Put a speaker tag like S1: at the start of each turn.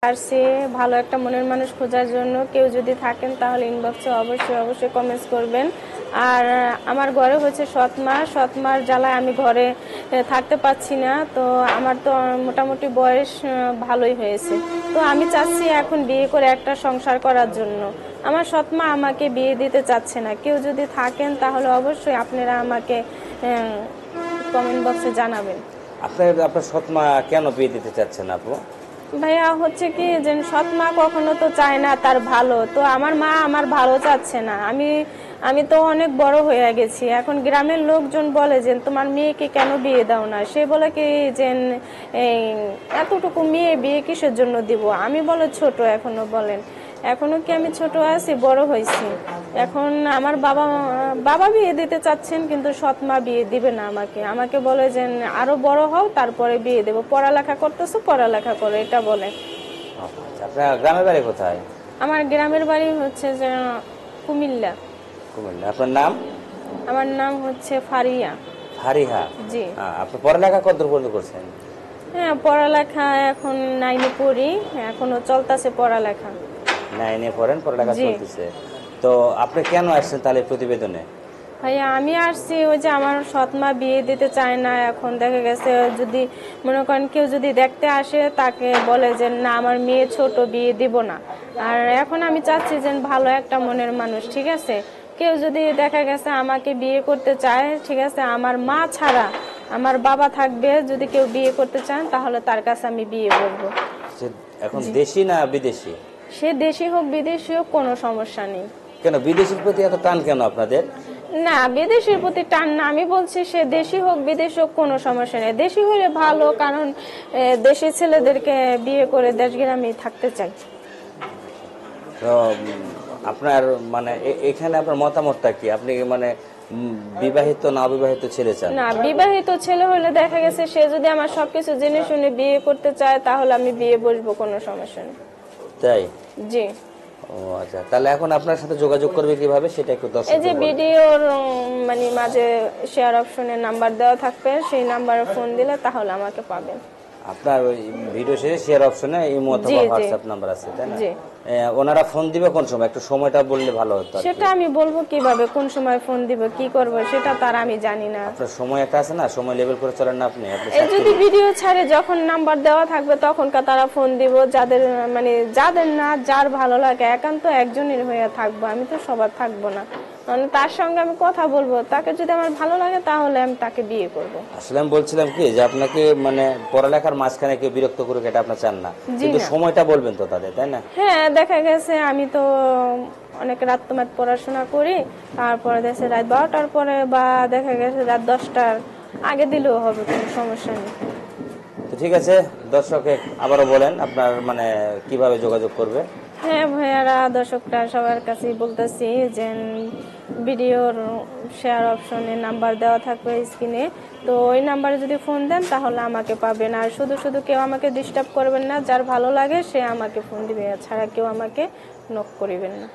S1: আসছি ভালো একটা মনের মানুষ খোঁজার জন্য। কেউ যদি থাকেন তাহলে ইনবক্সে অবশ্যই কমেন্টস করবেন। আর আমার ঘরে হচ্ছে সৎমার জ্বালায় আমি ঘরে থাকতে পাচ্ছি না। তো আমার তো মোটামুটি বয়স ভালোই হয়েছে। তো আমি চাচ্ছি এখন বিয়ে করে একটা সংসার করার জন্য। আমার সৎমা আমাকে বিয়ে দিতে চাচ্ছে না। কেউ যদি থাকেন তাহলে অবশ্যই আপনারা আমাকে কমেন্ট বক্সে জানাবেন।
S2: আপনার সৎমা কেন বিয়ে দিতে চাচ্ছেন আপু?
S1: ভাইয়া হচ্ছে কি যে সৎ মা কখনো তো চায় না তার ভালো, তো আমার মা আমার ভালো চাচ্ছে না। আমি তো অনেক বড় হয়ে গেছি। এখন গ্রামের লোকজন বলে যে তোমার মেয়েকে কেন বিয়ে দাও না। সে বলে কি যে এতটুকু মেয়ে বিয়ে কিসের জন্য দিব। আমি বলে ছোট এখনো, বলেন এখনো কি আমি ছোট আছি? বড় হয়েছি। এখন আমার বাবা বিয়ে দিতে চাচ্ছেন, কিন্তু সৎ মা বিয়ে দিবে না আমাকে বলে যে আরো বড় হও তারপরে বিয়ে দেবো, পড়ালেখা করতেছো পড়ালেখা করো, এটা বলে।
S2: আপনার গ্রামের বাড়ি কোথায়?
S1: আমার গ্রামের বাড়ি হচ্ছে যে কুমিল্লা।
S2: কুমিল্লা। আপনার নাম?
S1: আমার নাম হচ্ছে ফারিয়া।
S2: ফারিহা।
S1: জি।
S2: আপনি পড়ালেখা কতদূর পর্যন্ত করছেন?
S1: হ্যাঁ, পড়ালেখা এখন 9-এ পড়ি, এখনো চলতেছে পড়ালেখা।
S2: 9-এ পড়েন, পড়ালেখা চলতেছে। তো আপনি কেন আসছেন তাহলে প্রতিবেদনে?
S1: ভাইয়া আমি আসছি ওই যে আমার সৎ মা বিয়ে দিতে চায় না। এখন দেখা গেছে যদি মনে করেন কেউ যদি দেখতে আসে তাকে বলে যে না আমার মেয়ে ছোট, বিয়ে দিব না। আর এখন আমি চাচ্ছি যে ভালো একটা মনের মানুষ, ঠিক আছে, কেউ যদি দেখা গেছে আমাকে বিয়ে করতে চায়, ঠিক আছে, আমার মা ছাড়া আমার বাবা থাকবে, যদি কেউ বিয়ে করতে চান তাহলে তার কাছে আমি বিয়ে করবো।
S2: এখন দেশি না বিদেশি?
S1: সে দেশি হোক বিদেশি হোক, কোনো সমস্যা নেই।
S2: কেন বিদেশির প্রতি এত টান কেন আপনাদের?
S1: না, বিদেশির প্রতি টান না, আমি বলছি সে দেশি হোক বিদেশি হোক কোনো সমস্যা নেই। দেশি হলে ভালো, কারণ দেশি ছেলেদেরকে বিয়ে করে দেশ গ্রামে থাকতে চাই।
S2: তো আপনার মানে এখানে আপনার মতামতটা কি? আপনি মানে বিবাহিত না অবিবাহিত ছেলে চান?
S1: না, বিবাহিত ছেলে হলে দেখা গেছে সে যদি আমার সবকিছু জেনে শুনে বিয়ে করতে চায় তাহলে আমি বিয়ে বসবো, কোনো সমস্যা নেই।
S2: তাই?
S1: জি।
S2: ও আচ্ছা, তাহলে এখন আপনার সাথে যোগাযোগ করবে কিভাবে সেটা একটু দর্শকদের
S1: এই যে
S2: বলুন।
S1: ভিডিওর মানে মাঝে শেয়ার অপশনে নাম্বার দেওয়া থাকবে, সেই নাম্বারে ফোন দিলে তাহলে আমাকে পাবেন।
S2: আপনার ওই ভিডিও শেষে শেয়ার অপশনে ইমো অথবা হোয়াটসঅ্যাপ নাম্বার আছে, তাই না?
S1: জি।
S2: ওনারা ফোন দিবে কোন সময়, একটু সময়টা বললে ভালো হতো।
S1: সেটা আমি বলবো কিভাবে, কোন সময় ফোন দিব, কি করব, সেটা তার আমি জানি না।
S2: আপনার সময় একটা আছে না, সময় লেভেল করে চলেন না আপনি?
S1: এই যদি ভিডিও ছাড়ে যখন নাম্বার দেওয়া থাকবে তখনকার তারা ফোন দিব, যাদের মানে যাদের না যার ভালো লাগে, একান্ত একজনের হয়ে থাকবো, আমি তো সবার থাকবো না। মানে তার সঙ্গে আমি কথা বলবো, তাকে যদি আমার ভালো লাগে তাহলে আমি তাকে বিয়ে করব।
S2: আসলে আমি বলছিলাম কি যে আপনাকে মানে পড়ালেখার মাঝখানে কেউ বিরক্ত করুক এটা আপনার চান না, কিন্তু সময়টা বলবেন তো তাদের, তাই না?
S1: হ্যাঁ, দেখা গেছে আমি তো অনেক রাত তোমার পড়াশোনা করি, তারপরে দেখছে রাত 12টার পরে বা দেখা গেছে রাত 10টার আগে দিলেও হবে, কোনো সমস্যা নেই।
S2: তো ঠিক আছে, দর্শকে আবারও বলেন আপনার মানে কিভাবে যোগাযোগ করবে।
S1: হ্যাঁ ভাইয়ারা, দর্শকরা সবার কাছেই বলতেছি যে ভিডিওর শেয়ার অপশনে নাম্বার দেওয়া থাকবে স্ক্রিনে, তো ওই নাম্বারে যদি ফোন দেন তাহলে আমাকে পাবেন। আর শুধু শুধু কেউ আমাকে ডিস্টার্ব করবেন না, যার ভালো লাগে সে আমাকে ফোন দিবে, ছাড়া কেউ আমাকে নক করিবেন না।